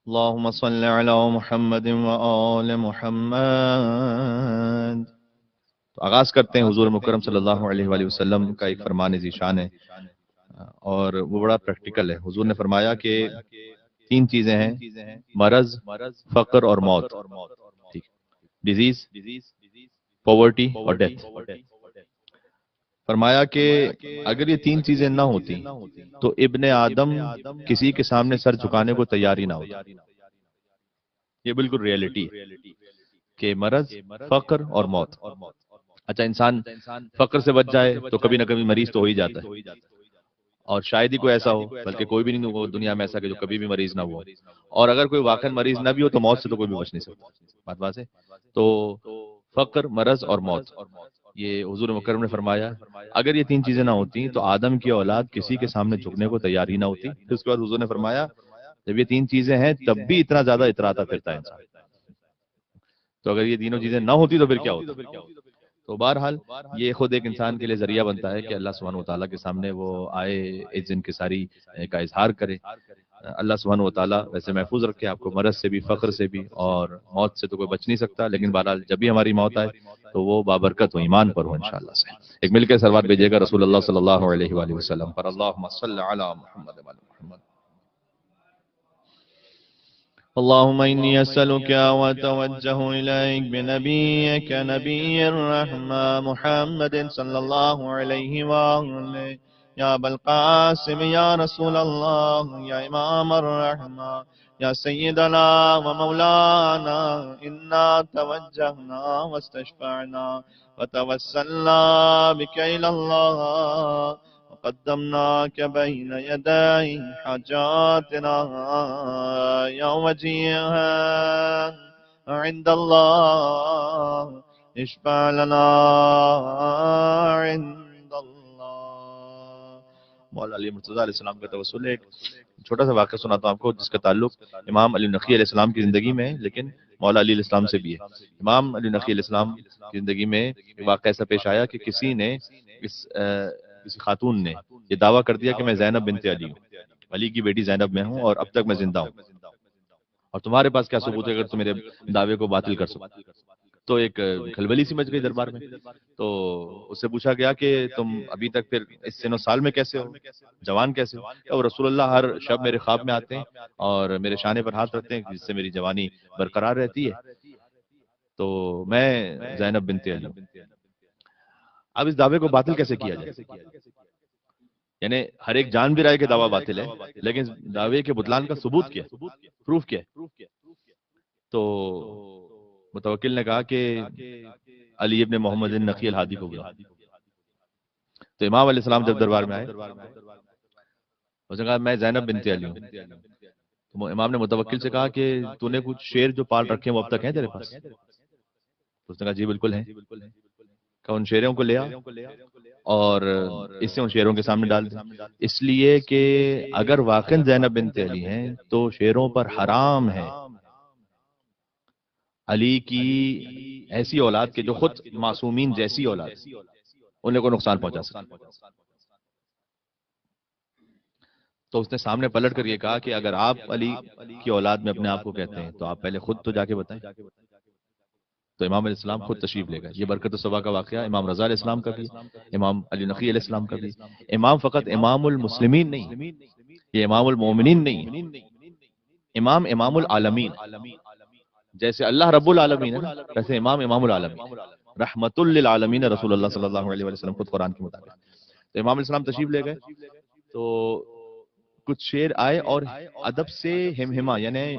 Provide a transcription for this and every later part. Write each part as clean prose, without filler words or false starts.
اللهم صل على محمد وآل محمد. تو آغاز کرتے ہیں. حضور مکرم صلی اللہ علیہ وآلہ وسلم کا ایک فرمان ذیشان ہے اور وہ بڑا پریکٹیکل ہے. حضور نے فرمایا کہ تین چیزیں ہیں: مرض، فقر اور موت. ٹھیک. ڈیزیز، پاورٹی اور ڈیتھ. فرمایا کہ اگر یہ تین چیزیں نہ ہوتی تو ابن آدم کسی کے سامنے سر جھکانے کو تیار ہی نہ ہوتا. یہ بالکل ریئلٹی ہے کہ مرض، فقر اور موت. اچھا، انسان فقر سے بچ جائے تو کبھی نہ کبھی مریض تو ہو ہی جاتا ہے، اور شاید ہی کوئی ایسا ہو، بلکہ کوئی بھی نہیں ہو دنیا میں ایسا کہ جو کبھی بھی مریض نہ ہوا. اور اگر کوئی واقعی مریض نہ بھی ہو تو موت سے تو کوئی بھی بچ نہیں سکتا. بات واضح ہے؟ تو فقر، مرض اور موت، یہ حضور مکرم نے فرمایا اگر یہ تین چیزیں نہ ہوتی تو آدم کی اولاد کسی کے سامنے جھکنے کو تیار ہی نہ ہوتی. پھر اس کے بعد حضور نے فرمایا جب یہ تین چیزیں ہیں تب بھی اتنا زیادہ اتراتا پھرتا ہے انسان. تو اگر یہ تینوں چیزیں نہ ہوتی تو پھر کیا ہوتا؟ تو بہرحال یہ خود ایک انسان کے لیے ذریعہ بنتا ہے کہ اللہ سبحانہ وتعالیٰ کے سامنے وہ آئے، اس انکساری کا اظہار کرے. اللہ سبحانہ وتعالیٰ ویسے محفوظ رکھے آپ کو مرض سے بھی، فقر سے بھی، اور موت سے تو کوئی بچ نہیں سکتا. لیکن بہرحال جب بھی ہماری موت آئے تو وہ بابرکت ہو، ایمان پر ہو انشاءاللہ سے. ایک مل کے سروات بھیجیے گا رسول اللہ صلی اللہ علیہ وآلہ وسلم پر. اللہم صل علی محمد وعلی محمد. اللهم إني أسألك وأتوجه إليك بنبيك نبي الرحمة محمد صلى الله عليه وآله. يا أبا القاسم يا رسول الله يا إمام الرحمة يا سيدنا ومولانا، إنا توجهنا واستشفعنا وتوسلنا بك إلى الله وقدمناك بين يدي حاجاتنا يا وجيها عند الله، اشفع لنا عند اللہ. مولا علی مرتضیٰ علیہ السلام کا توسل ہے. ایک چھوٹا سا واقعہ سناتا ہوں آپ کو جس کا تعلق امام علی نقی علیہ السلام کی زندگی میں ہے لیکن مولا علی علیہ السلام سے بھی ہے. امام علی نقی علیہ السلام کی زندگی میں ایک واقعہ ایسا پیش آیا کہ کسی خاتون نے یہ دعویٰ کر دیا کہ میں زینب بنت علی ہوں، علی کی بیٹی زینب میں ہوں اور اب تک میں زندہ ہوں، اور تمہارے پاس کیا ثبوت ہے اگر تم میرے دعوے کو باطل کر سکو. تو ایک کھلبلی سی مچ گئی دربار میں. تو اس سے پوچھا گیا کہ تم ابھی تک پھر اس سن و سال میں کیسے ہو، جوان کیسے ہو؟ اور رسول اللہ ہر شب میرے خواب میں آتے ہیں اور میرے شانے پر ہاتھ رکھتے ہیں جس سے میری جوانی برقرار رہتی ہے. تو میں زینب بنت علی ہوں. اب اس دعوے کو باطل کیسے کیا جائے؟ یعنی ہر ایک جان بھی رہا ہے کہ دعویٰ باطل ہے، لیکن دعوے کے بطلان کا ثبوت کیا ہے، پروف کیا ہے؟ تو متوکل نے کہا کہ علی ابن محمد النقی الہادی کو گیا. تو امام علیہ السلام جب دربار میں آئے اس نے کہا میں زینب بنت علی ہوں. تو امام نے متوکل سے کہا کہ تو نے کچھ شیر جو پال رکھے ہیں وہ اب تک ہیں تیرے پاس؟ تو اس نے کہا جی بالکل ہیں. کہ ان شیروں کو لیا اور اس سے ان شیروں کے سامنے ڈال دیں، اس لیے کہ اگر واقعی زینب بنت علی ہیں تو شیروں پر حرام ہے علی کی ایسی اولاد کے جو خود معصومین جیسی اولاد انہیں کو نقصان پہنچا سکتے. تو اس نے سامنے پلٹ کر یہ کہا کہ اگر آپ علی کی اولاد میں اپنے آپ کو کہتے ہیں تو آپ پہلے خود تو جا کے بتائیں. تو امام علیہ السلام خود تشریف لے گئے. یہ برکت الصبا کا واقعہ امام رضا علیہ السلام کا بھی، امام علی نقی علیہ السلام کا بھی. امام فقط امام المسلمین نہیں، یہ امام المومنین نہیں، امام العالمین. جیسے اللہ رب العالمین ہے نا، ویسے امام العالمین رحمت للعالمین رسول اللہ صلی اللہ علیہ وسلم خود قرآن کے مطابق. تو امام علیہ السلام تشریف لے گئے تو کچھ شیر آئے اور ادب سے ہمہما یعنی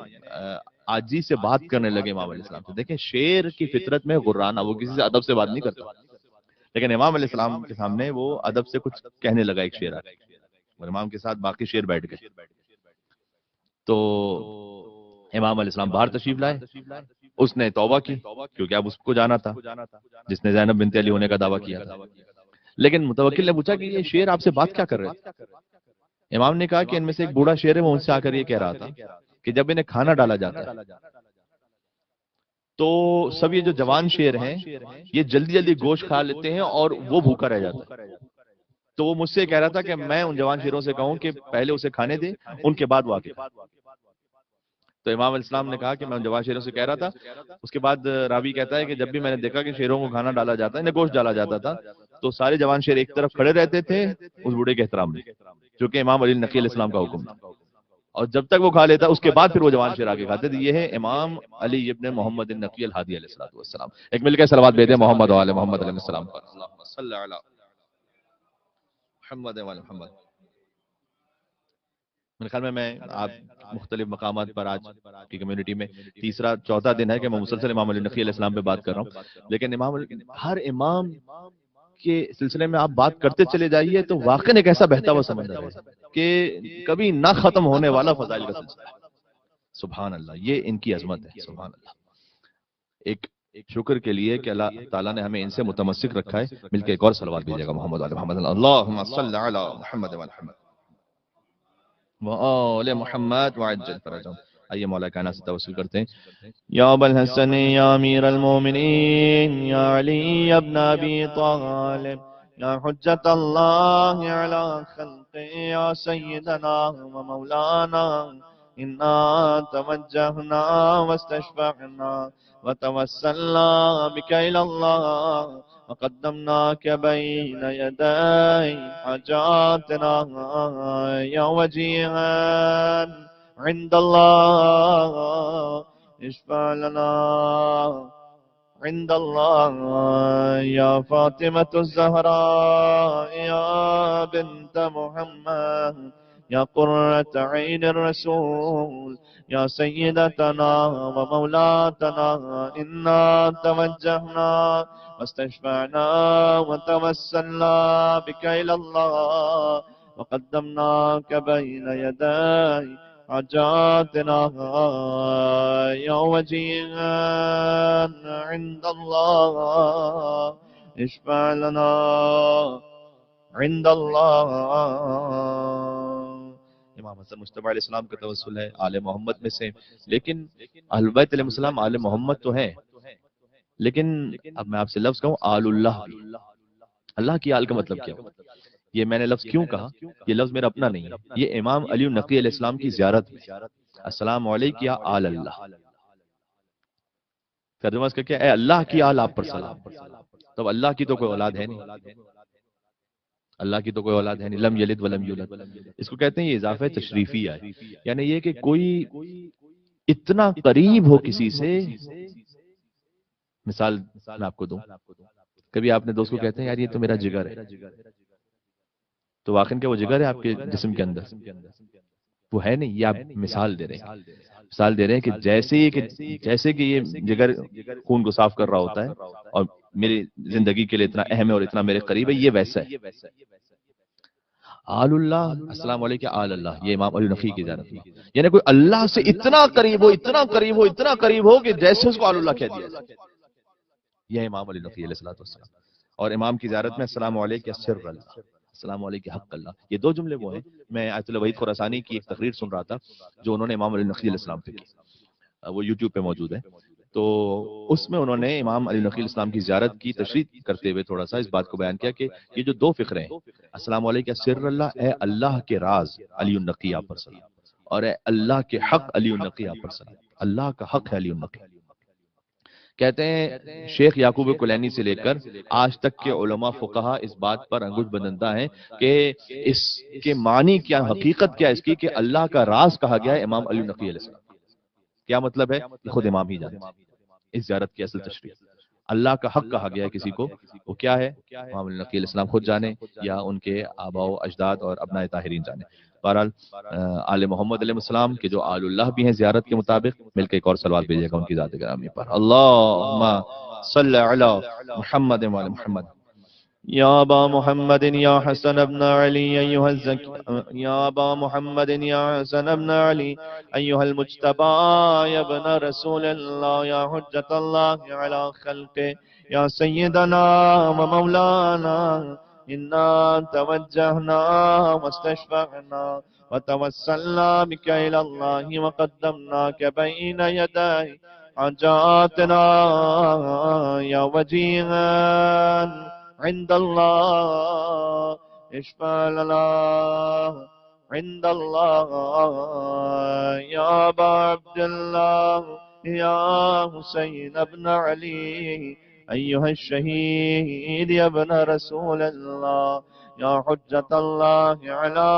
عاجزی سے بات کرنے لگے امام علیہ السلام سے. دیکھیں شیر کی فطرت میں غرانہ، وہ کسی سے ادب سے بات نہیں کرتا، لیکن امام علیہ السلام کے سامنے وہ ادب سے کچھ کہنے لگا. ایک شیر آئے اور امام کے ساتھ باقی شیر بیٹھ گئے. تو امام علیہ السلام باہر تشریف لائے. اس نے توبہ کی کیونکہ اب اس کو جانا تھا جس نے زینب بنت علی ہونے کا دعویٰ کیا تھا. لیکن متوکل نے پوچھا کہ یہ شیر آپ سے بات کیا کر رہے تھے؟ امام نے کہا کہ ان میں سے ایک بوڑھا شیر ہے، وہ ان سے آ کر یہ کہہ رہا تھا کہ جب انہیں کھانا ڈالا جاتا ہے تو سب یہ جو جوان شیر ہیں یہ جلدی جلدی گوشت کھا لیتے ہیں اور وہ بھوکا رہ جاتا ہے. تو وہ مجھ سے کہہ رہا تھا کہ میں ان جوان شیروں سے کہوں کہ پہلے اسے کھانے دیں، ان کے بعد وہ آ کے. تو امام علیہ السلام نے کہا کہ میں جوان شیروں سے کہہ رہا تھا. اس کے بعد راوی کہتا ہے کہ جب بھی میں نے دیکھا کہ شیروں کو کھانا ڈالا جاتا ہے، انہیں گوشت ڈالا جاتا تھا، تو سارے جوان شیر ایک طرف کھڑے رہتے تھے اس بوڑھے کے احترام میں، چونکہ امام علی نقی علیہ السلام کا حکم تھا. اور جب تک وہ کھا لیتا اس کے بعد پھر وہ جوان شیر آگے کھاتے تھے. یہ ہے امام علی ابن محمد النقی الہادی علیہ السلام. ایک مل کے صلوات بھیجیں محمد و آل محمد علیہ السلام پر. اللہم صلی علی محمد و آل محمد. میرے خیال میں آپ مختلف مقامات پر آج کی کمیونٹی میں تیسرا چوتھا دن ہے کہ میں مسلسل امام علی نقی علیہ السلام پہ بات کر رہا ہوں، لیکن ہر امام کے سلسلے میں آپ بات کرتے چلے جائیے تو واقعی ایک ایسا بہتا ہوا سمندر ہے کہ کبھی نہ ختم ہونے والا فضائل کا سلسلہ ہے. سبحان اللہ، یہ ان کی عظمت ہے. سبحان اللہ. ایک شکر کے لیے کہ اللہ تعالیٰ نے ہمیں ان سے متمسک رکھا ہے. مل کے ایک اور صلوات بھیجیے گا محمد علی محمد. اللہم صلی علی محمد و محمد وآل محمد وعجل فرجهم. آئیے مولا کائنات سے توسل کرتے ہیں. یا ابا الحسن یا امیر المومنین یا علی ابن ابی طالب یا حجت اللہ علی خلق یا سیدنا و مولانا انا توجہنا واستشفعنا وتوسلنا بک الی اللہ وقدمناك بين يدي حاجاتنا يا وجيها عند الله اشفع لنا عند الله يا فاطمة الزهراء يا بنت محمد يا قرة عين الرسول يا سيدتنا ومولاتنا إنا توجهنا واستشفعنا وتوسلنا بك إلى الله وقدمناك بين يدي حاجاتنا يا وجيها عند الله اشفع لنا عند الله. امام حسن مجتبی علیہ السلام کا توسل ہے آل محمد میں سے، لیکن اہل بیت علیہ السلام آل محمد تو ہیں، لیکن اب میں آپ سے لفظ کہوں آل اللہ بھی. اللہ کی آل کا مطلب کیا ہو؟ یہ میں نے لفظ کیوں کہا؟ یہ لفظ میرا اپنا نہیں ہے، یہ امام علی النقی علیہ السلام کی زیارت میں السلام علیک یا آل اللہ. ترجمہ اس کا کیا ہے؟ اے اللہ کی آل آپ پر سلام. تو اللہ کی تو کوئی اولاد ہے نہیں، اللہ کی تو کوئی اولاد ہے نہیں. لم یلد ولم یولد. اس کو کہتے ہیں یہ اضافہ تشریفی ہے، یعنی یہ کہ کوئی اتنا قریب ہو کسی سے. مثال میں آپ کو دوں، کبھی آپ نے دوست کو کہتے ہیں یار یہ تو میرا جگر ہے، تو واقعی کیا وہ جگر ہے آپ کے جسم کے اندر؟ وہ ہے نہیں. یہ آپ مثال دے رہے ہیں، مثال دے رہے ہیں کہ جیسے کہ یہ جگر خون کو صاف کر رہا ہوتا ہے اور میری زندگی کے لیے اتنا اہم ہے اور اتنا میرے قریب ہے، یہ ویسا ہے. آل اللہ السلام علیکم آل اللہ، یہ امام علی نقی کی زیارت میں، یعنی کوئی اللہ سے اتنا قریب ہو، اتنا قریب ہو، اتنا قریب ہو کہ جیسے اس کو آل اللہ کہہ دیا جائے. یہ امام علی نقی علیہ السلام. اور امام کی زیارت میں السلام علیکم سر اللہ، السلام علیکم حق اللہ. یہ دو جملے وہ ہیں. میں آیت اللہ وحید خراسانی کی ایک تقریر سن رہا تھا جو انہوں نے امام علی نقی علیہ السلام پہ کی، وہ یوٹیوب پہ موجود ہے. تو اس میں انہوں نے امام علی نقی علیہ السلام کی زیارت کی تشریح کرتے ہوئے تھوڑا سا اس بات کو بیان کیا کہ یہ جو دو فقرے ہیں، السلام علیکم سر اللہ، اے اللہ کے راز علی النقی آپ پر سلام، اور اے اللہ کے حق علی النقی آپ پر سلام. اللہ کا حق ہے علی النقی. کہتے ہیں شیخ یعقوب کلینی سے لے کر آج تک کے علماء فقہا اس بات پر انگشت بدندہ ہیں کہ اس کے معنی کیا، حقیقت کیا اس کی کہ اللہ کا راز کہا گیا ہے امام علی نقی علیہ السلام. کیا مطلب ہے؟ یہ خود امام ہی جانتے ہیں. اس زیارت کی اصل تشریح اللہ کا حق کہا گیا ہے کسی کو، وہ کیا ہے امام علی نقی علیہ السلام خود جانے یا ان کے آباء و اجداد اور ابناء طاہرین جانے. بہرحال آل محمد علیہ السلام کے جو آل اللہ بھی ہیں زیارت کے مطابق، مل کے ایک اور صلوات بھیجیے گا ان کی ذات گرامی پر. اللہم صلی علی محمد و آل محمد. یا ابا محمد یا حسن ابن علی ایہا الزکی، یا ابا محمد یا حسن ابن علی ایہا المجتبی یا ابن رسول اللہ یا حجت اللہ علی خلقہ یا سیدنا و مولانا انا توجہنا واستشفعنا وتوسلنا بک الی اللہ وقدمناک بین یدی حاجاتنا یا وجیہا عند اللہ اشفع لنا عند الله يا أبا عبد الله يا حسين ابن علي أيها الشهيد يا ابن رسول الله يا حجة الله على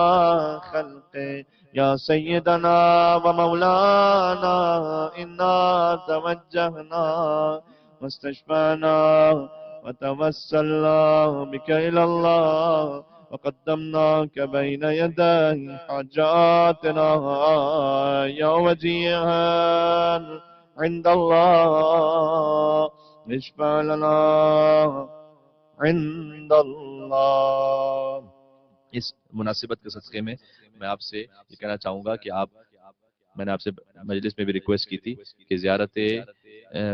خلقه يا سيدنا ومولانا إنا توجهنا واستشفعنا وتوسلنا بك إلى الله وقدمناك بين يدي حاجاتنا يا وجيها عند الله اشفع لنا عند اللہ. اس مناسبت کے صدقے میں آپ سے یہ کہنا چاہوں گا کہ میں نے آپ سے مجلس میں بھی ریکویسٹ کی تھی کہ زیارت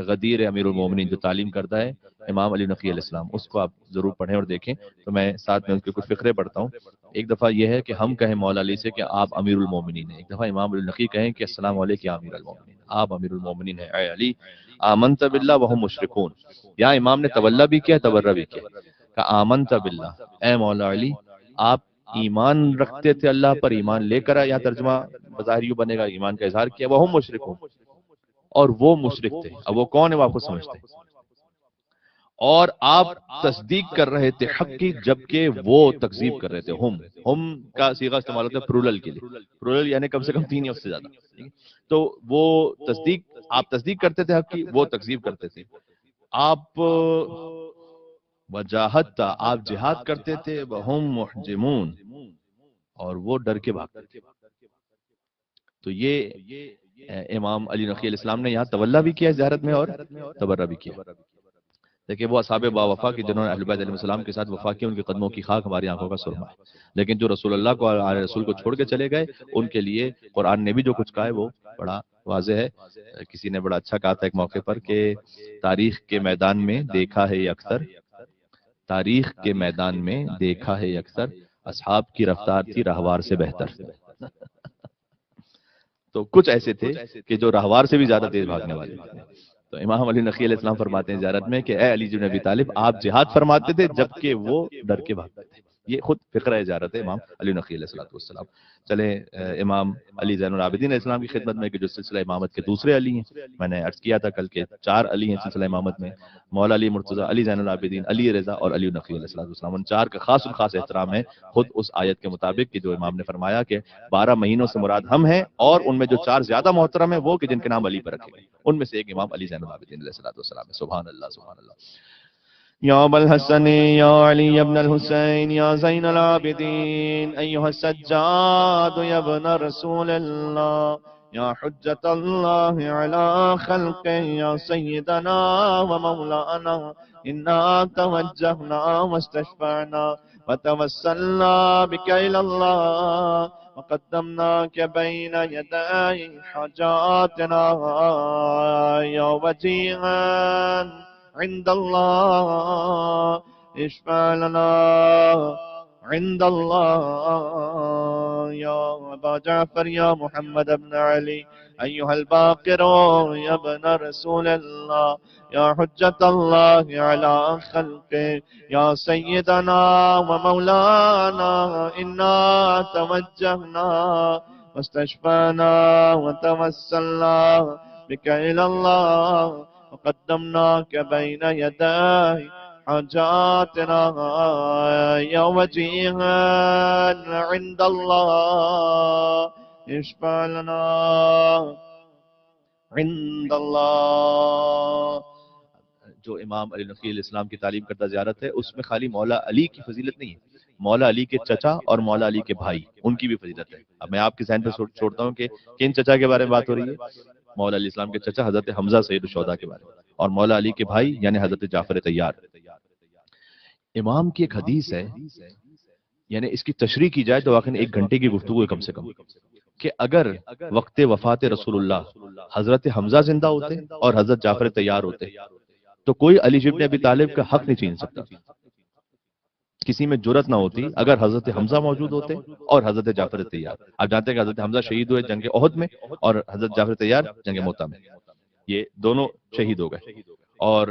غدیر امیر المومنین جو تعلیم کرتا ہے امام علی نقی علیہ السلام، اس کو آپ ضرور پڑھیں اور دیکھیں. تو میں ساتھ میں اس کے کچھ فقرے پڑھتا ہوں. ایک دفعہ یہ ہے کہ ہم کہیں مولا علی سے کہ آپ امیر المومنین ہیں، ایک دفعہ امام علی نقی کہیں کہ السلام علیکم یا امیر المومنین، آپ امیر المومنین ہیں اے علی. آمنت باللہ وہم مشرکون. یہاں امام نے تولا بھی کیا، تبرہ بھی کیا کہ آمنت باللہ، اے مولا علی آپ ایمان رکھتے تھے اللہ پر، ایمان لے کر یا ترجمہ بظاہر یوں بنے گا ایمان کا اظہار کیا، وہ مشرکون، اور وہ مشرک تھے. اب وہ کون ہے وہ آپ کو سمجھتے ہیں. اور آپ تصدیق کر رہے تھے حق کی جبکہ وہ تکذیب کر رہے تھے. ہم کا صیغہ استعمال ہوتا ہے پرولل کے لیے، پرولل یعنی کم سے کم 3 یا اس سے زیادہ. تو وہ آپ تصدیق کرتے تھے حق کی، وہ تکذیب کرتے تھے. آپ وجاہد تھا، آپ جہاد کرتے تھے، وہم محجمون، اور وہ ڈر کے بھاگتے تھے. تو یہ امام علی نقی علیہ السلام نے یہاں تولا بھی کیا زیارت میں اور تبرہ بھی کیا. دیکھیں وہ اصحاب با وفا کی جنہوں نے اہل بیت علیہ السلام کے ساتھ وفا کی، ان کے قدموں کی خاک ہماری آنکھوں کا سرما ہے. لیکن جو رسول اللہ کو اور رسول کو چھوڑ کے چلے گئے، ان کے لیے قرآن نے بھی جو کچھ کہا ہے وہ بڑا واضح ہے. کسی نے بڑا اچھا کہا تھا ایک موقع پر کہ تاریخ کے میدان میں دیکھا ہے اکثر، تاریخ کے میدان میں دیکھا ہے اکثر، اصحاب کی رفتار تھی رہوار سے بہتر. تو کچھ ایسے تھے کہ جو رہوار سے بھی زیادہ تیز بھاگنے والے تھے. تو امام علی نقی علیہ السلام فرماتے ہیں زیارت میں کہ اے علی بن ابی طالب آپ جہاد فرماتے تھے جبکہ وہ ڈر کے بھاگتے تھے. یہ خود فقرہ زیارت ہے امام علی نقی علیہ السلام. چلیں امام علی زین العابدین علیہ السلام کی خدمت میں کہ جو سلسلہ امامت کے دوسرے علی ہیں. میں نے عرض کیا تھا کل کے 4 علی ہیں سلسلہ امامت میں، مولا علی مرتضی، علی زین العابدین، علی رضا اور علی نقی علیہ السلام. ان 4 کا خاص احترام ہے خود اس آیت کے مطابق کہ جو امام نے فرمایا کہ 12 مہینوں سے مراد ہم ہیں، اور ان میں جو 4 زیادہ محترم ہیں وہ کہ جن کے نام علی پر رکھے گئے، ان میں سے ایک امام علی زین العابدین علیہ السلام ہے. سبحان اللہ سبحان اللہ. یا ابا الحسن یا علی ابن الحسین یا زین العابدین ایہا السجاد یا ابن رسول اللہ یا حجت اللہ علی خلق یا سیدنا و مولانا انا توجہنا واستشفعنا وتوسلنا بک الی اللہ وقدمناک بین یدی حاجاتنا یا وجیہا عند اللہ اشفع لنا عند اللہ یا ابا جعفر یا محمد ابن علی ایہا الباقر یا ابن رسول اللہ یا حجت اللہ علی خلق یا سیدنا و مولانا انا توجہنا واستشفعنا وتوسلنا بک الی اللہ وقدمناك بين يدي حاجاتنا يا وجيها عند الله اشفع لنا عند الله. جو امام علی نقی علیہ السلام کی تعلیم کردہ زیارت ہے اس میں خالی مولا علی کی فضیلت نہیں ہے، مولا علی کے چچا اور مولا علی کے بھائی ان کی بھی فضیلت ہے. اب میں آپ کے ذہن پہ چھوڑتا ہوں کہ کن چچا کے بارے میں بات ہو رہی ہے؟ مولا علیہ السلام کے چچا حضرت حمزہ سید الشہداء کے بارے میں، اور مولا علی کے بھائی یعنی حضرت جعفر طیار. امام کی ایک حدیث ہے، یعنی اس کی تشریح کی جائے تو واقعی 1 گھنٹے کی گفتگو ہے کم سے کم، کہ اگر وقت وفات رسول اللہ حضرت حمزہ زندہ ہوتے اور حضرت جعفر طیار ہوتے تو کوئی علی بن ابی طالب کا حق نہیں چھین سکتا. کسی میں جرت نہ ہوتی اگر حضرت حمزہ موجود ہوتے اور حضرت جعفر طیار. آپ جانتے ہیں کہ حضرت حمزہ شہید ہوئے جنگ احد میں اور حضرت جعفر طیار جنگ موتا میں، یہ دونوں شہید ہو گئے. اور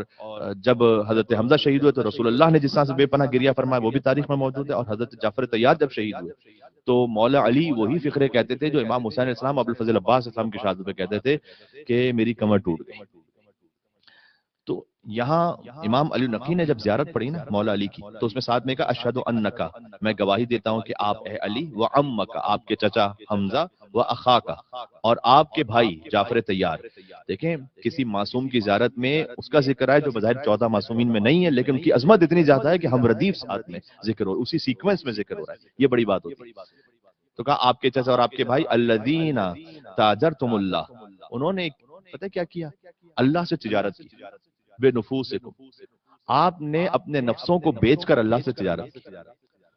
جب حضرت حمزہ شہید ہوئے تو رسول اللہ نے جس طرح سے بے پناہ گریہ فرمایا وہ بھی تاریخ میں موجود ہے، اور حضرت جعفر طیار جب شہید ہوئے تو مولا علی وہی فقرے کہتے تھے جو امام حسین علیہ السلام ابوالفضل عباس السلام کی شہادت پہ کہتے تھے کہ میری کمر ٹوٹ گئی۔ تو یہاں امام علی نقی نے جب زیارت پڑھی نا مولا علی کی تو اس میں ساتھ میں کہا اشہد انکا، میں گواہی دیتا ہوں کہ آپ اے علی و عمک، آپ کے چچا حمزہ، و اخاکا، اور آپ کے بھائی جعفر طیار۔ دیکھیں کسی معصوم کی زیارت میں اس کا ذکر ہے جو بظاہر 14 معصومین میں نہیں ہے، لیکن ان کی عظمت اتنی زیادہ ہے کہ ہم ردیف ساتھ میں ذکر ہو، اسی سیکوینس میں ذکر ہو رہا ہے، یہ بڑی بات ہوتی ہے۔ تو کہا آپ کے چچا اور آپ کے بھائی الذین تاجرتم اللہ، انہوں نے پتہ کیا کیا؟ اللہ سے تجارت کی، بے نفوسکم، آپ نے اپنے نفسوں کو بیچ کر اللہ سے تجارت کی۔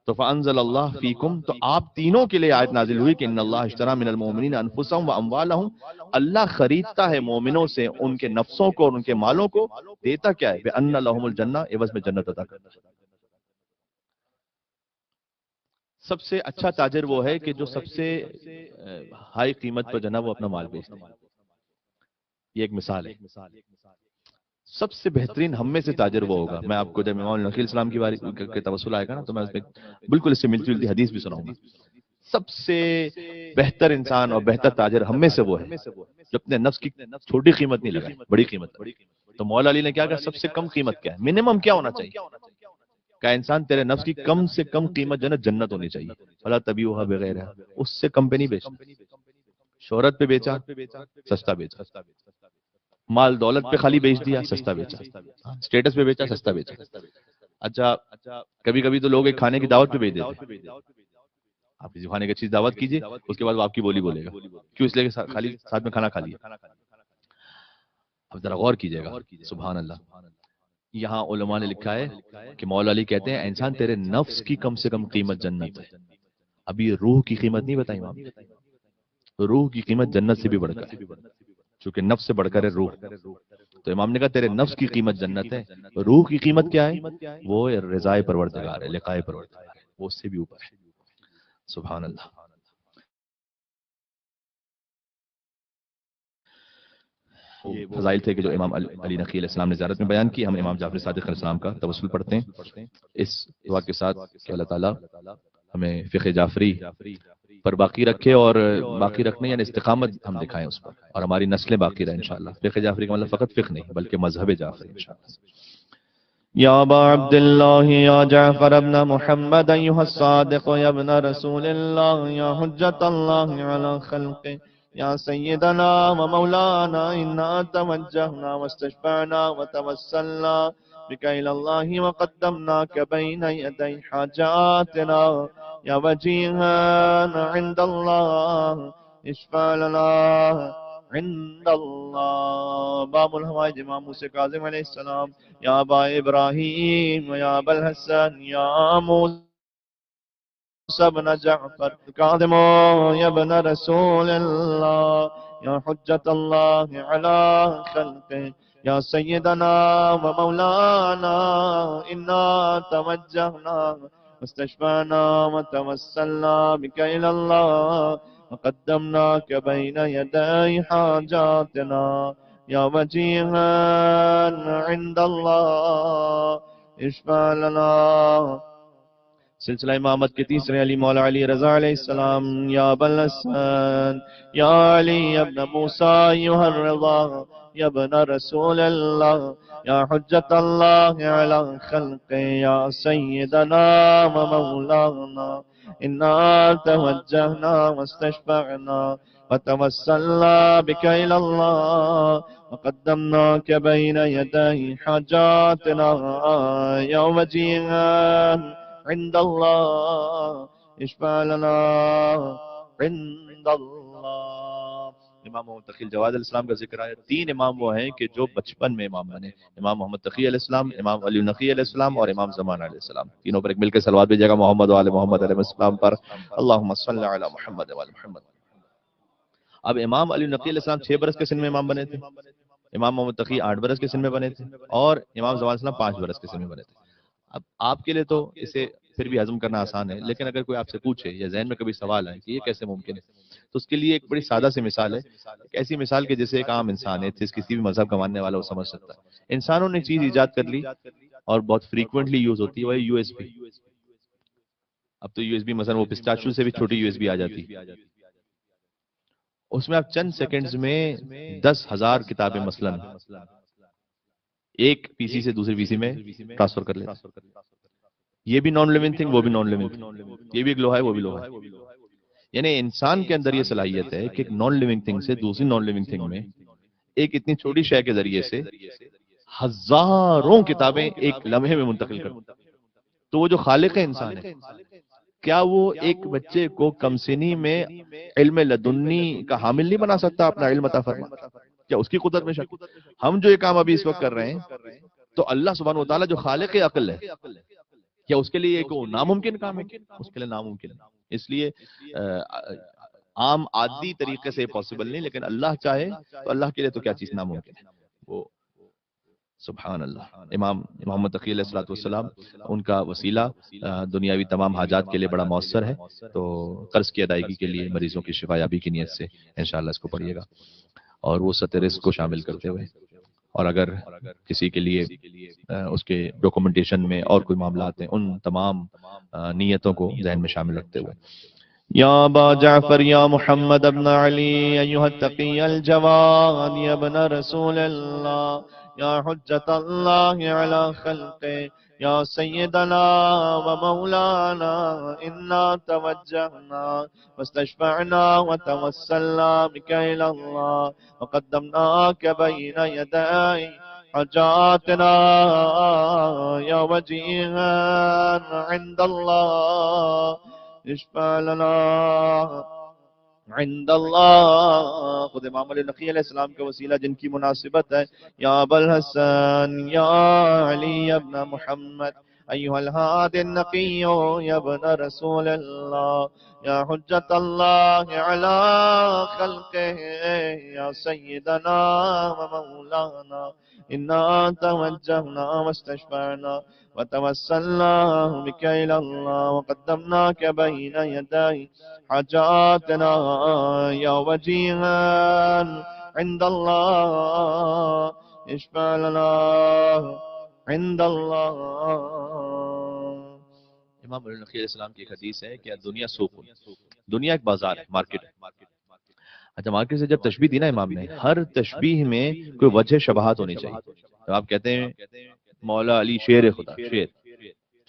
تو فانزل اللہ فیکم، تو آپ تینوں کے لیے آیت نازل ہوئی کہ ان اللہ اشتری من المؤمنین انفسهم واموالهم، اللہ خریدتا ہے مومنوں سے ان کے نفسوں کو اور ان کے مالوں کو، دیتا کیا ہے؟ بان لهم الجنہ، عوض میں جنت عطا کرتا ہے۔ سب سے اچھا تاجر وہ ہے کہ جو سب سے ہائی قیمت پر جناب وہ اپنا مال بیچتا ہے۔ یہ ایک مثال ہے۔ سب سے بہترین ہم میں سے تاجر وہ ہوگا، میں آپ کو جب امام نقی السلام کی باری کے توسل آئے گا نا تو میں اس میں بالکل اس سے ملتی جلتی حدیث بھی سناؤں گا۔ سب سے بہتر انسان اور بہتر تاجر ہم میں سے وہ ہے جو اپنے نفس کی چھوٹی قیمت نہیں لگائے، بڑی قیمت ہے۔ تو مولا علی نے کیا کہا؟ سب سے کم قیمت کیا ہے؟ منیمم کیا ہونا چاہیے؟ کہ انسان تیرے نفس کی کم سے کم قیمت جو ہے نا جنت ہونی چاہیے، فلا تبیعھا بغیر، اس سے کم پہ نہیں بیچنا۔ شہرت پہ بیچا سستا بیچا، مال دولت پہ خالی بیچ دیا سستا بیچا، سٹیٹس پہ بیچا سستا بیچا۔ اچھا کبھی کبھی تو لوگ ایک کھانے کی دعوت پہ بیچ دیتے ہیں، آپ کسی کھانے کی اچھی دعوت کیجیے اس کے بعد وہ آپ کی بولی بولے گا، کیوں؟ اس لیے کہ خالی ساتھ میں کھانا کھا لیا۔ اب ذرا غور کیجیے گا، سبحان اللہ، یہاں علماء نے لکھا ہے کہ مولا علی کہتے ہیں انسان تیرے نفس کی کم سے کم قیمت جنت ہے۔ اب یہ روح کی قیمت نہیں بتائی امام نے، روح کی قیمت جنت سے بھی بڑھ کر ہے، چونکہ نفس سے بڑھ کر ہے روح۔ تو امام نے کہا تیرے نفس کی قیمت جنت ہے، روح کی قیمت کیا ہے؟ وہ رضائے پروردگار ہے، لقائے پروردگار ہے، وہ اس سے بھی اوپر ہے۔ سبحان اللہ۔ یہ فضائل تھے کہ جو امام علی نقی علیہ السلام نے زیارت میں بیان کی۔ ہم امام جعفر صادق علیہ السلام کا توسل پڑھتے ہیں اس دعا کے ساتھ کہ اللہ تعالیٰ ہمیں فقہ جعفری پر باقی رکھے، اور باقی رکھنے یعنی استقامت ہم دکھائیں اس پر، اور ہماری نسلیں باقی رہیں انشاءاللہ۔ فقہ جعفری کا مطلب فقط فقہ نہیں بلکہ مذہب جعفری انشاءاللہ۔ یا ابا عبداللہ یا جعفر ابن محمد ایہا الصادق یا ابن رسول اللہ یا حجت اللہ علی خلقہ یا سیدنا و مولانا انا توجہنا واستشفعنا وتوسلنا بك إلى الله وقدمناك بين يدي حاجاتنا يا وجيها عند الله اشفع لنا عند الله۔ باب الحوائج امام موسیٰ کاظم علیہ السلام یا ابا ابراہیم یا ابا الحسن یا موسیٰ بن جعفر کاظم یا ابن رسول اللہ یا حجت اللہ علی خلقہ یا سیدنا و مولانا انا توجہنا واستشفعنا وتوسلنا بك إلى الله وقدمناك بين يدي حاجاتنا يا وجيها عند الله اشفع لنا۔ سلسلہ امامت کے تیسرے علی مولا علی رضا علیہ السلام یا ابا الحسن یا علی ابن موسیٰ ایہا الرضا یا ابن رسول اللہ یا حجت اللہ علی خلق یا سیدنا و مولانا انا توجہنا واستشفعنا وتوسلنا بك إلى الله وقدمناك بين يدي حاجاتنا يا وجيها عند الله اشفع لنا عند الله۔ امام محمد تقی الجواد علیہ السلام کا ذکر آیا۔ تین امام وہ ہیں کہ جو بچپن میں امام بنے، امام محمد تقی علیہ السلام، امام علی نقی علیہ السلام اور امام زمان علیہ السلام۔ تینوں پر ایک مل کے صلوات بھیجیے گا محمد و آل محمد علیہ السلام پر، اللہم صلی علی محمد و آل محمد۔ اب امام علی نقی علیہ السلام 6 برس کے سن میں امام بنے تھے، امام محمد تقی 8 برس کے سن میں بنے تھے، اور امام زمان علیہ السلام 5 برس کے سن میں بنے تھے۔ اب آپ کے لیے تو اسے پھر بھی ہضم کرنا آسان ہے، لیکن اگر کوئی آپ سے پوچھے یا ذہن میں کبھی سوال ہے کہ یہ کیسے ممکن ہے، تو اس کے لیے ایک بڑی سادہ سی مثال ہے، ایک ایسی مثال کہ جیسے ایک عام انسان ہے، کسی بھی مذہب کا ماننے والا وہ سمجھ سکتا ہے۔ انسانوں نے چیز ایجاد کر لی اور بہت فریکوینٹلی یوز ہوتی ہے، وہ یو ایس بی۔ اب تو یو ایس بی مثلا وہ پسٹاشو سے بھی چھوٹی یو ایس بی آ جاتی ہے، اس میں آپ چند سیکنڈز میں 10,000 کتابیں مثلا ایک پی سی سے دوسرے پی سی میں ٹرانسفر کر لیتے ہیں۔ یہ بھی نان لیونگ تھنگ، وہ بھی نان لیونگ تھنگ، یہ بھی ایک لوہا ہے، وہ بھی لوہا ہے۔ یعنی انسان کے اندر یہ صلاحیت ہے کہ ایک نان لیونگ تھنگ سے دوسری نان لیونگ تھنگ میں ایک اتنی چھوٹی شے کے ذریعے سے ہزاروں کتابیں ایک لمحے میں منتقل کر۔ تو وہ جو خالق انسان ہے، کیا وہ ایک بچے کو کم سنی میں علم لدنی کا حامل نہیں بنا سکتا اپنا علم عطا فرما؟ کیا اس کی قدرت میں شک؟ ہم جو یہ کام ابھی اس وقت کر رہے ہیں، تو اللہ سبحانہ و تعالیٰ جو خالق عقل ہے، کیا اس کے لیے ایک ناممکن کام ہے؟ اس کے لیے ناممکن ہے۔ اس لیے عام عادی طریقے سے پاسبل نہیں، لیکن اللہ چاہے تو اللہ کے لیے تو کیا چیز ناممکن ہے؟ وہ سبحان اللہ۔ امام محمد تقی علیہ الصلوۃ والسلام، ان کا وسیلہ دنیاوی تمام حاجات کے لیے بڑا مؤثر ہے، تو قرض کی ادائیگی کے لیے مریضوں کی شفا یابی کی نیت سے انشاءاللہ اس کو پڑھیے گا، اور وہ ست رزق کو شامل کرتے ہوئے، اور اگر کسی کے لیے اس کے ڈاکومنٹیشن میں اور کوئی معاملات ہیں، ان تمام نیتوں کو ذہن میں شامل رکھتے ہوئے، یا ابا جعفر یا محمد ابن علی ایھا التقی الجواد یا ابن رسول اللہ یا حجت اللہ علی خلقہ یا سیدنا و مولانا انا توجہنا واستشفعنا وتوسلنا بک الی اللہ وقدمناک بین یدی حاجاتنا یا وجیہا عند اللہ اشفع لنا عند اللہ۔ خود امام علی نقی علیہ السلام کا وسیلہ جن کی مناسبت ہے، یا ابا الحسن یا علی ابن محمد ایھا الہادی النقی یا ابن رسول اللہ یا حجت اللہ علی خلقہ یا سیدنا و مولانا انا توجہنا واستشفعنا وتوسلنا بك إلى الله وقدمناك بين يدي حاجاتنا يا وجيها عند الله اشفع لنا عند الله۔ امام علیہ علیہ السلام کی ایک حدیث ہے کہ دنیا سوق، دنیا ایک بازار ہے، مارکیٹ ہے۔ اچھا، مارکیٹ سے جب تشبیہ دی نا امام نے، ہر تشبیہ میں کوئی وجہ شباہت ہونی چاہیے۔ تو آپ کہتے ہیں مولا علی شیر خدا، شیر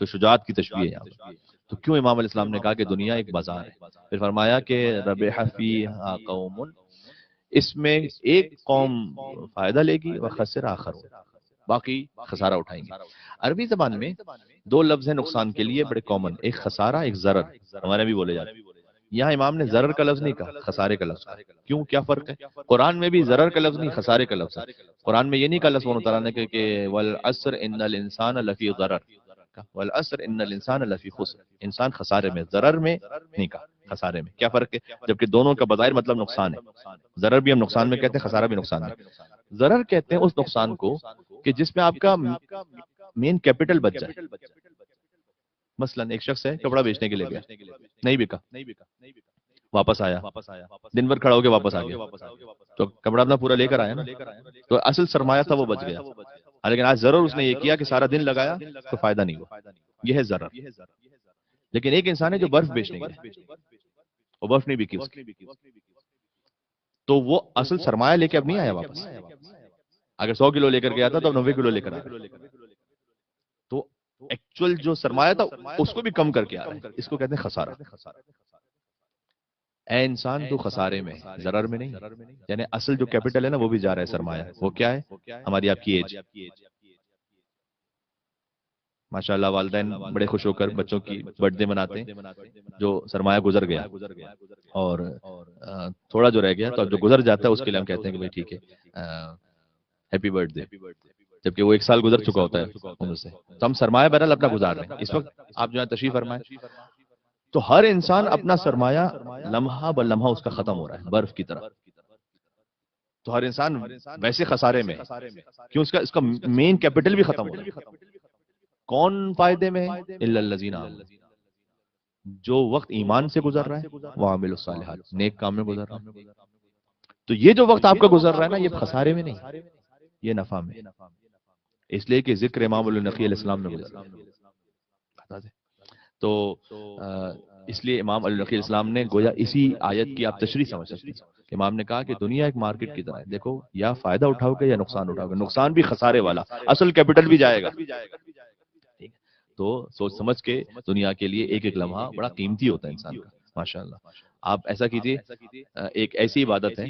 تو شجاعت کی تشبیہ ہے یہاں پر، تو کیوں امام علیہ السلام نے کہا کہ دنیا ایک بازار ہے؟ پھر فرمایا کہ ربح فیہا قوم، اس میں ایک قوم فائدہ لے گی وخسر آخرون، باقی خسارہ اٹھائیں گے۔ عربی زبان میں دو لفظ ہیں نقصان کے لیے بڑے کامن، ایک خسارہ، ایک ضرر، ہمارے بھی بولے جاتے ہیں۔ یہاں امام نے ضرر کا لفظ نہیں کہا، خسارے کا لفظ کہا۔ کیوں، کیا فرق ہے؟ قرآن میں بھی ضرر کا لفظ نہیں، خسارے کا لفظ ہے۔ قرآن میں یہ نہیں کہا اللہ سبحانہ وتعالیٰ نے کہ والعصر ان الانسان لفی ضرر، والعصر ان الانسان لفی خسر، انسان خسارے میں، ضرر میں نہیں کہا، خسارے میں۔ کیا فرق ہے؟ جبکہ دونوں کا بظاہر مطلب نقصان ہے۔ ضرر بھی ہم نقصان میں کہتے ہیں، خسارہ بھی نقصان میں۔ ضرر کہتے ہیں اس نقصان کو کہ جس میں آپ کا مین کیپٹل بچ جائے۔ مثلا ایک شخص ہے، کپڑا بیچنے کے لیے گیا، نہیں بکا، واپس آیا، دن بھر کھڑا ہو کے واپس آ گیا، تو کپڑا اپنا پورا لے کر آیا نا، تو اصل سرمایہ تھا وہ بچ گیا، لیکن آج ضرور اس نے یہ کیا کہ سارا دن لگایا تو فائدہ نہیں ہوا، یہ ہے ضرر۔ لیکن ایک انسان ہے جو برف بیچنے گیا، وہ برف نہیں بکی اس کی، تو وہ اصل سرمایہ لے کے اب نہیں آیا واپس۔ اگر 100 کلو لے کر گیا تھا تو اب 90 کلو لے کر آیا، تو ایکچوئل جو سرمایہ تھا اس کو بھی کم کر کے آ رہا ہے، اس کو کہتے ہیں خسارہ۔ اے انسان تو خسارے میں، ضرر میں نہیں، یعنی اصل جو کیپٹل ہے نا وہ بھی جا رہا ہے سرمایہ، وہ کیا ہے؟ ہماری آپ کی ایج۔ ماشاءاللہ والدین بڑے خوش ہو کر بچوں کی برتھ ڈے مناتے ہیں، جو سرمایہ گزر گیا اور تھوڑا جو رہ گیا، تو اب جو گزر جاتا ہے اس کے لیے ہم کہتے ہیں کہ بھئی ٹھیک ہے، ہیپی برتھ ڈے، جبکہ وہ 1 سال گزر چکا ہوتا ہے عمر سے۔ تو ہم سرمایہ بہرحال اپنا گزار رہے ہیں۔ اس وقت آپ جو ہے تشریف فرمائیں، تو ہر انسان اپنا سرمایہ لمحہ بلمحہ اس کا ختم ہو رہا ہے، برف کی طرح۔ تو ہر انسان ویسے خسارے میں ہے، کیوں؟ اس کا مین کیپٹل بھی ختم ہو رہا ہے۔ کون فائدے میں ہے؟ الا الذین آمنوا، جو وقت ایمان سے گزر رہا ہے، وعملوا الصالحات، نیک کام میں گزر رہا ہے. تو یہ جو وقت آپ کا گزر رہا ہے نا، یہ خسارے میں نہیں، یہ نفع میں. اس لیے کہ ذکر امام النقی علیہ السلام نے گزرا. تو اس لیے امام النقی علیہ السلام نے گویا اسی آیت کی آپ تشریح سمجھ سکتے ہیں. امام نے کہا کہ دنیا ایک مارکیٹ کی طرح ہے، دیکھو یا فائدہ اٹھاؤ گے یا نقصان اٹھاؤ گے، نقصان بھی خسارے والا، اصل کیپٹل بھی جائے گا. تو سوچ سمجھ کے دنیا کے لیے ایک ایک لمحہ بڑا قیمتی ہوتا ہے انسان کا. ماشاءاللہ آپ ایسا کیجئے، ایک ایسی عبادت ہے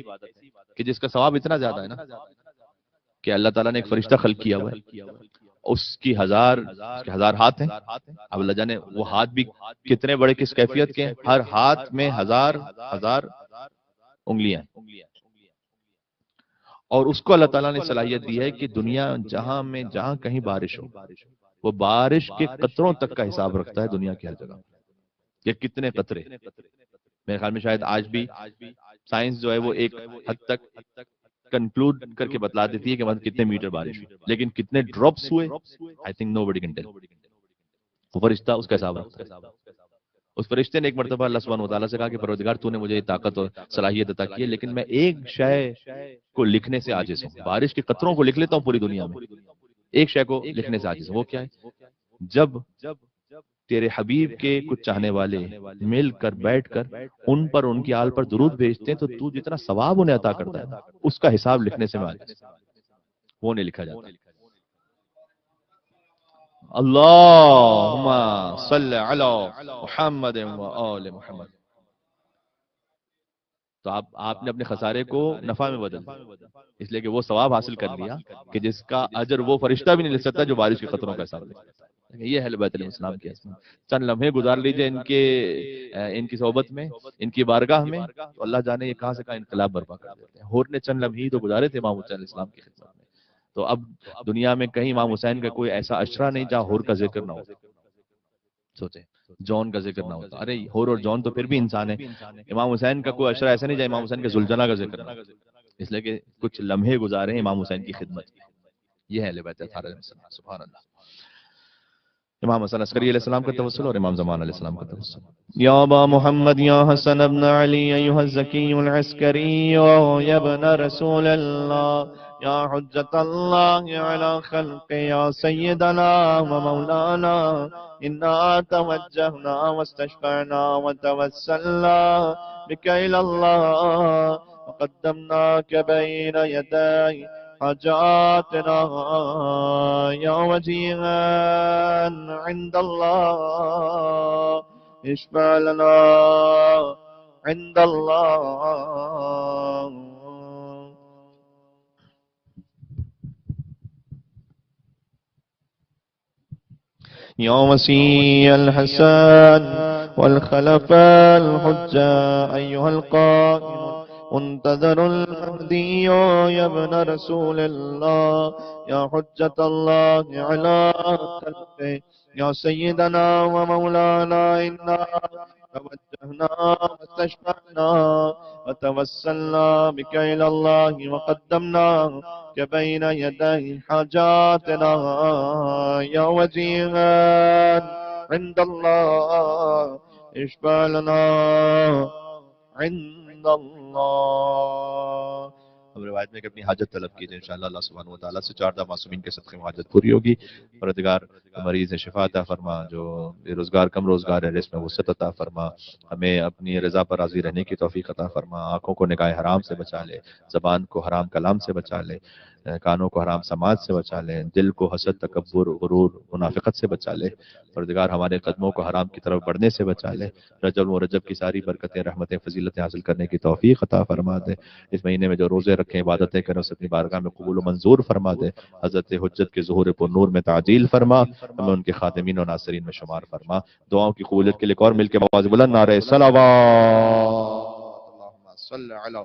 کہ جس کا ثواب اتنا زیادہ ہے نا کہ اللہ تعالیٰ نے ایک فرشتہ خلق کیا ہوا ہے، اس کے ہزار ہاتھ ہیں. اب اللہ جانے وہ ہاتھ بھی کتنے بڑے کس کیفیت کے ہیں، ہر ہاتھ میں ہزار انگلیاں ہیں. اور اس کو اللہ تعالیٰ نے صلاحیت دی ہے کہ دنیا جہاں کہیں بارش ہو، وہ بارش کے قطروں تک کا حساب رکھتا ہے دنیا کی ہر جگہ. یہ کتنے قطرے، میرے خیال میں شاید آج بھی سائنس جو ہے وہ ایک حد تک کنکلوڈ کر کے بتلا دیتی ہے کہ مطلب کتنے میٹر بارش ہوئی، لیکن کتنے ڈراپس ہوئے I think nobody can tell. وہ فرشتہ اس کا حساب رکھتا ہے. اس فرشتے نے ایک مرتبہ اللہ سبحانہ و تعالیٰ سے کہا کہ پروردگار تو نے مجھے یہ طاقت اور صلاحیت عطا کی ہے، لیکن میں ایک شے کو لکھنے سے عاجز ہوں. بارش کے قطروں کو لکھ لیتا ہوں پوری دنیا میں، ایک شے کو لکھنے سے عاجز ہوں. وہ کیا ہے؟ جب تیرے حبیب کے کچھ چاہنے والے مل کر بیٹھ کر ان پر ان کی آل پر درود بھیجتے ہیں، تو تو جتنا ثواب انہیں عطا کرتا ہے اس کا حساب لکھنے سے عاجز، وہ نہیں لکھا جاتا. اللہم صلی علی محمد و آل محمد. تو آپ نے اپنے خسارے کو نفع میں بدل دیا، اس لیے کہ وہ ثواب حاصل کر لیا کہ جس کا اجر وہ فرشتہ بھی نہیں لے سکتا جو بارش کے قطروں کا حساب لے سکتا. یہ ہے بیت علیہ السلام کی عظمت. چند لمحے گزار لیجئے ان کی صحبت میں، ان کی بارگاہ میں، تو اللہ جانے یہ کہاں سے کہاں انقلاب برپا کر دیتے ہیں. حور نے چند لمحے تو گزارے تھے امام حسین علیہ السلام کی خدمت میں. تو اب دنیا میں کہیں امام حسین کا کوئی ایسا اشرہ نہیں جہاں حور کا ذکر نہ ہو. سوچیں جون کا ذکر نہ ہوتا. ارے حور اور جون تو پھر بھی انسان ہے، امام حسین کا کوئی اشرہ ایسا نہیں جہاں امام حسین کے زلجنہ کا ذکر نہ ہو. اس لیے کہ کچھ لمحے گزارے ہیں امام حسین کی خدمت میں. یہ ہے اہل بیت اطہار علیہ السلام. سبحان اللہ. امام حسن عسکری علیہ السلام کا توسل اور امام زمان علیہ السلام کا توسل. یا ابا محمد یا حسن ابن علی ایہا الزکی العسکری یا ابن رسول اللہ یا حجت اللہ علی خلق یا سیدنا و مولانا انا توجہنا واستشفعنا وتوسلنا بک الاللہ وقدمناک بین یدائی حاجاتنا یا وجیہا عند اللہ اشفع لنا عند اللہ. یا وسیع الحسن والخلفاء الحجة ایہا القائم منتظر المهدي يا ابن رسول الله يا حجة الله على خلقه يا سيدنا ومولانا إنا توجهنا واستشفعنا وتوسلنا بك إلى الله وقدمناك بين يدي حاجاتنا يا وجيها عند الله اشفع لنا عند اللہ. ہم روایت میں کہ اپنی حاجت طلب کیجئے، انشاءاللہ اللہ سبحانہ و تعالیٰ سے 14 معصومین کے صدقے میں حاجت پوری ہوگی. پروردگار مریض ہے شفا عطا فرما، جو بے روزگار کم روزگار ہے رزق میں وسعت عطا فرما، ہمیں اپنی رضا پر راضی رہنے کی توفیق عطا فرما. آنکھوں کو نگاہ حرام سے بچا لے، زبان کو حرام کلام سے بچا لے، کانوں کو حرام سماعت سے بچا لے، دل کو حسد تکبر غرور منافقت سے بچا لے. پروردگار ہمارے قدموں کو حرام کی طرف بڑھنے سے بچا لے. رجب و رجب کی ساری برکتیں رحمتیں فضیلتیں حاصل کرنے کی توفیق عطا فرما دے. اس مہینے میں جو روزے رکھیں عبادتیں کریں اسے اپنی بارگاہ میں قبول و منظور فرما دے. حضرت حجت کے ظہور پر نور میں تعجیل فرما، ہمیں ان کے خادمین و ناصرین میں شمار فرما. دعاؤں کی قبولیت کے لیے اور مل کے بواز بلند نعرہ صلوات. اللہم صل علی